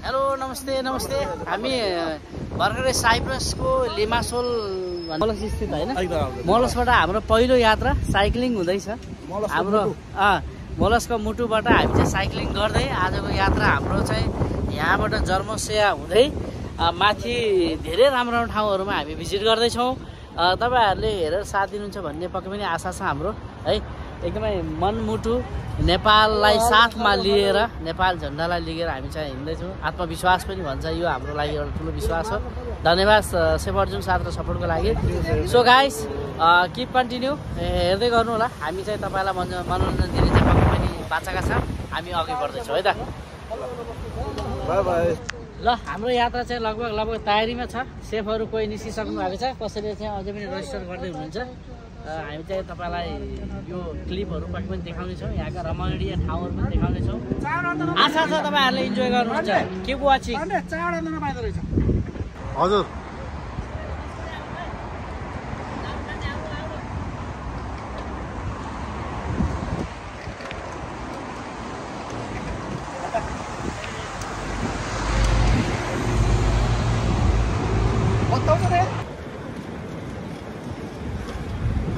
hello नमस्ते नमस्ते हामी भर्खरै साइप्रसको लिमासोल मलस स्थित हैन मलसबाट हाम्रो पहिलो यात्रा साइक्लिङ हुँदैछ हाम्रो मलसको मुटुबाट हामी चाहिँ साइक्लिङ गर्दै आजको यात्रा हाम्रो चाहिँ यहाँबाट जर्मसेया हुँदै माथि धेरै राम्रो राम्रो ठाउँहरुमा हामी भिजिट गर्दै छौं तपाईहरुले हेरेर साथ दिनुहुन्छ भन्ने पक्कै पनि आशा छ हाम्रो है एकदमै मनमुटु नेपाललाई साथमा लिएर नेपाल झण्डालाई लिएर हामी चाहिँ हिँड्दै छौं आत्मविश्वास पनि भन्छ यो हाम्रो लागि एउटा ठूलो विश्वास हो धन्यवाद सेभ अर्जुन साथ र सपोर्टको लागि सो गाइस किप कन्टिन्यू हेर्दै गर्नु होला हामी चाहिँ तपाईलाई मनोरञ्जन दिने चाहिँ पक्कै पनि बाचाका छ हामी अघि बढ्दै छौं है त बाइ बाइ ल हाम्रो यात्रा चाहिँ लगभग तयारीमा छ सेफहरु कोही निस्किसक्नु भएको छ कसैले चाहिँ अझै पनि रजिस्टर गर्दै हुनुहुन्छ हामी चाहिँ तपाईलाई यो क्लिपहरु पक्कै पनि देखाउने छौं यहाँका रमणीय ठाउँहरु पनि देखाउने छौं आशा छ तपाईहरुले इन्जोय गर्नुहुन्छ किप वाचिङ हजुर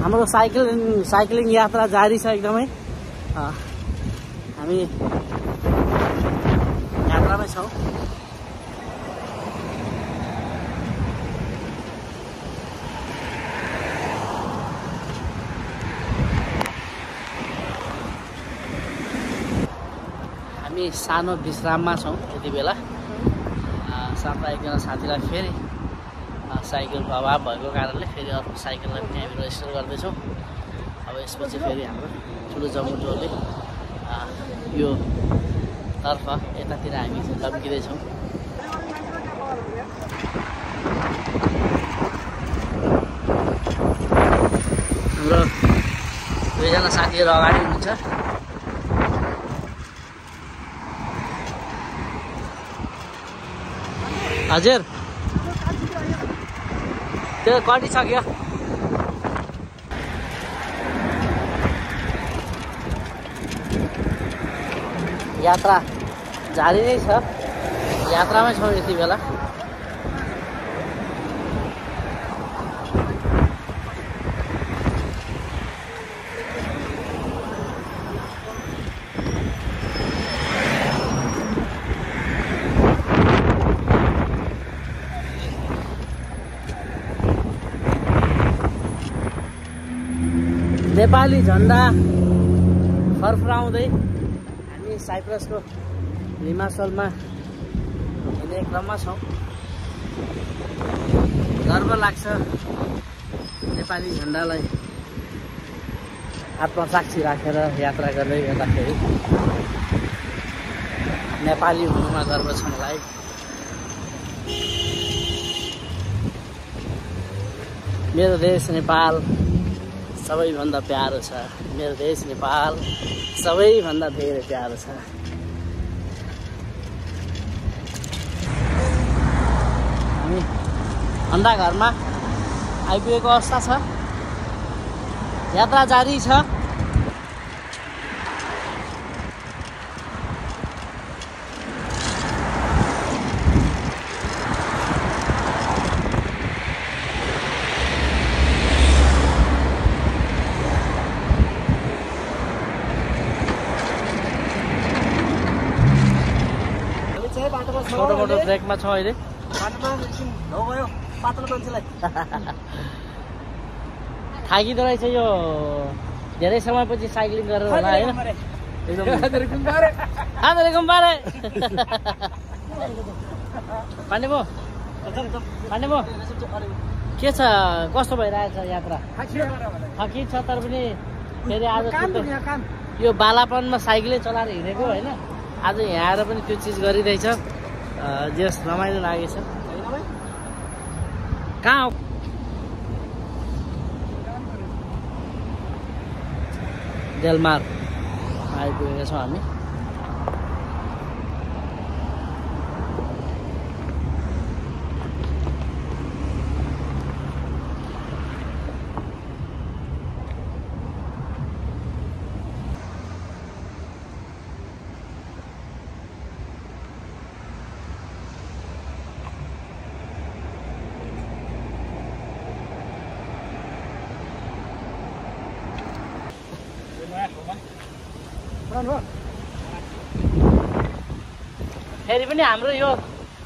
हाम्रो साइक्लिङ यात्रा जारी छ एकदमै हामी यात्रामै छौं हामी सानो विश्राममा छौं यति बेला साथमा एकजना साथीलाई फेरि साइकलको अभाव भएको कारणले फेरि अर्को साइकललाई पनि हामी रजिस्टर गर्दैछौँ अब यसपछि फेरि हाम्रो ठुलो जमुटोले यो तर्फ यतातिर हामी लम्किँदैछौँ हाम्रो दुईजना साथीहरू अगाडि हुनुहुन्छ हजुर त्यो कटिसक्यो यात्रा जारी नै छ यात्रामै छौँ यति बेला नेपाली झण्डा फरफराउँदै हामी साइप्रसको लिमासोलमा हिँड्ने क्रममा छौँ गर्व लाग्छ नेपाली झण्डालाई आत्मसाक्षी राखेर यात्रा गर्दै गर्दाखेरि नेपाली हुनुमा गर्व छ मलाई मेरो देश नेपाल सबैभन्दा प्यारो छ मेरो देश नेपाल सबैभन्दा धेरै प्यारो छ हामी अन्धा घरमा आइपुगेको अवस्था छ यात्रा जारी छ छोटो ट्रेकमा छौँ अहिले थाकिँदो रहेछ यो धेरै समयपछि साइक्लिङ गरेर होला होइन पाण्डेबो के छ कस्तो भइरहेछ यात्रा थकित छ तर पनि फेरि आज यो बालापनमा साइकलै चलाएर हिँडेको होइन आज यहाँ आएर पनि त्यो चिज गरिरहेछ जस रमाइलो लागेछ कहाँ हो डेलमार आइपुगेका छौँ हामी फेरि पनि हाम्रो यो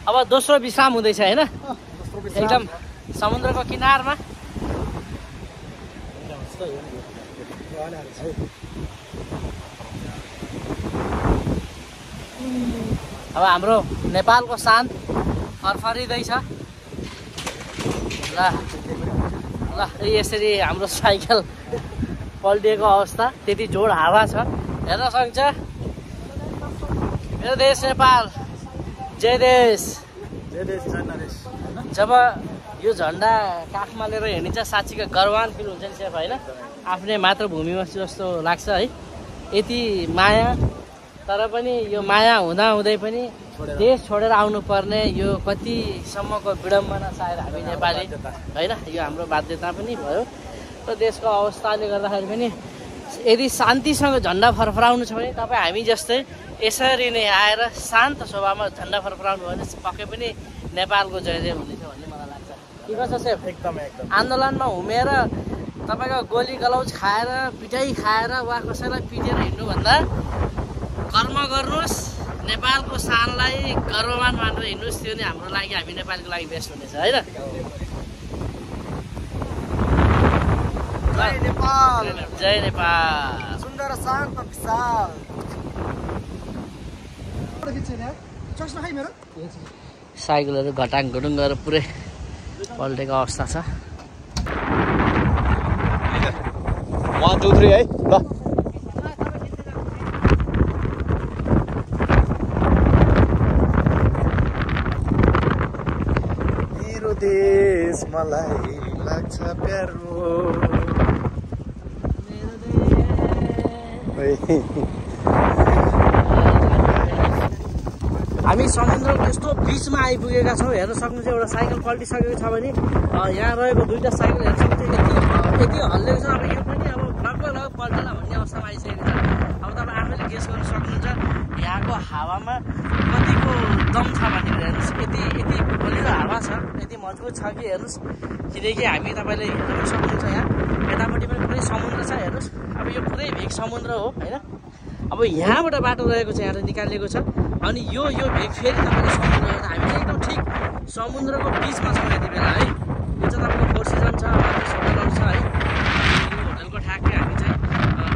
अब दोस्रो विश्राम हुँदैछ होइन एकदम समुद्रको किनारमा अब हाम्रो नेपालको सान फरफरिँदैछ ल ल यसरी हाम्रो साइकल पल्टिएको अवस्था त्यति जोड हावा छ हेर्न सक्छ मेरो देश नेपाल जय देश जब यो झन्डा काखमा लिएर हिँडिन्छ साँच्चीको गर्वान फिल हुन्छ नि सेफ होइन आफ्नै मातृभूमिमा जस्तो लाग्छ है यति माया तर पनि यो माया हुँदाहुँदै पनि देश छोडेर आउनुपर्ने यो कतिसम्मको विडम्बना सायद हामी नेपाली होइन यो हाम्रो बाध्यता पनि भयो र देशको अवस्थाले गर्दाखेरि पनि यदि शान्तिसँग झन्डा फरफराउनु छ भने तपाईँ हामी जस्तै यसरी नै आएर शान्त स्वभावमा झन्डा फरफराउनु भयो भने पक्कै पनि नेपालको जय जय हुनेछ भन्ने मलाई लाग्छ के गर्छ सेफ एकदमै आन्दोलनमा हुमेर तपाईँको गोली गलौज खाएर पिटाइ खाएर वा कसैलाई पिटेर हिँड्नुभन्दा कर्म गर्नुहोस् नेपालको शानलाई गर्वमान मानेर हिँड्नुहोस् त्यो नै हाम्रो लागि हामी नेपालको लागि बेस्ट हुनेछ होइन जय नेपाल जय नेपाल सुन्दर शान्त विशाल साइकलहरू घटाङ घुटुङ गरेर पुरै पल्टेको अवस्था छ 1 2 3 है ल मेरो देश मलाई लाग्छ प्यारो हामी समुद्रको यस्तो बिचमा आइपुगेका छौँ हेर्न सक्नुहुन्छ एउटा साइकल पल्टिसकेको छ भने यहाँ रहेको दुईवटा साइकल हेर्न सक्नुहुन्छ यति हल्लेको छ अब यो पनि अब लगभग पल्टेला भन्ने अवस्थामा आइसकेको छ अब तपाईँ आफैले गेस गर्न सक्नुहुन्छ यहाँको हावामा कतिको दम छ भन्ने हेर्नुहोस् यति बलिलो हावा छ यति मजबुत छ कि हेर्नुहोस् किनकि हामी तपाईँले हेर्न सक्नुहुन्छ यहाँ यतापट्टि पनि पुरै समुद्र छ हेर्नुहोस् अब यो पुरै भेग समुद्र हो होइन अब यहाँबाट बाटो रहेको छ यहाँ निकालिएको छ अनि यो भेग फेरि तपाईँको समुद्र हो हामी चाहिँ एकदम ठिक समुद्रको बिचमा छौँ यति बेला है यो चाहिँ तपाईँको फोर सिजन छ होटलहरू छ है यो होटलको ठ्याक्कै हामी चाहिँ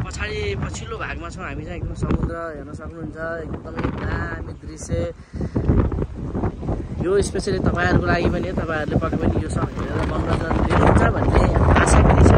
पछाडि पछिल्लो भागमा छौँ हामी चाहिँ एकदम समुद्र हेर्न सक्नुहुन्छ एकदमै दामी दृश्य यो स्पेसली तपाईँहरूको लागि पनि तपाईँहरूले पक्कै पनि यो सब हेरेर मनोरञ्जन लिनुहुन्छ भन्ने आशा पनि छ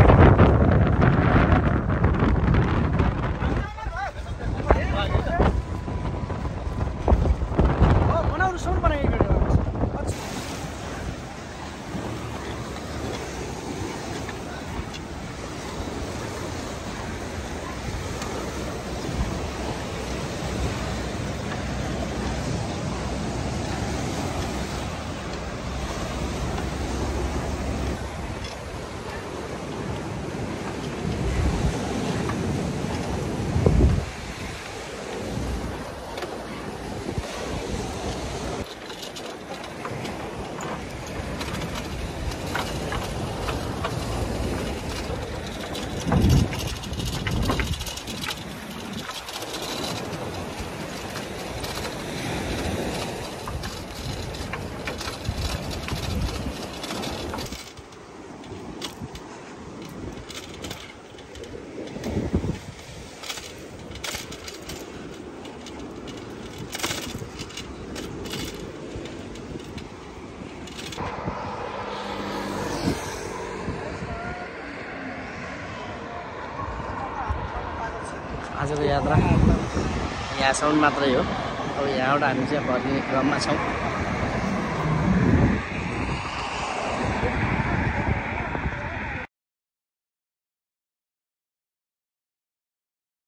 आजको यात्रा यहाँसम्म मात्रै हो अब यहाँबाट हामी चाहिँ फर्किने क्रममा छौँ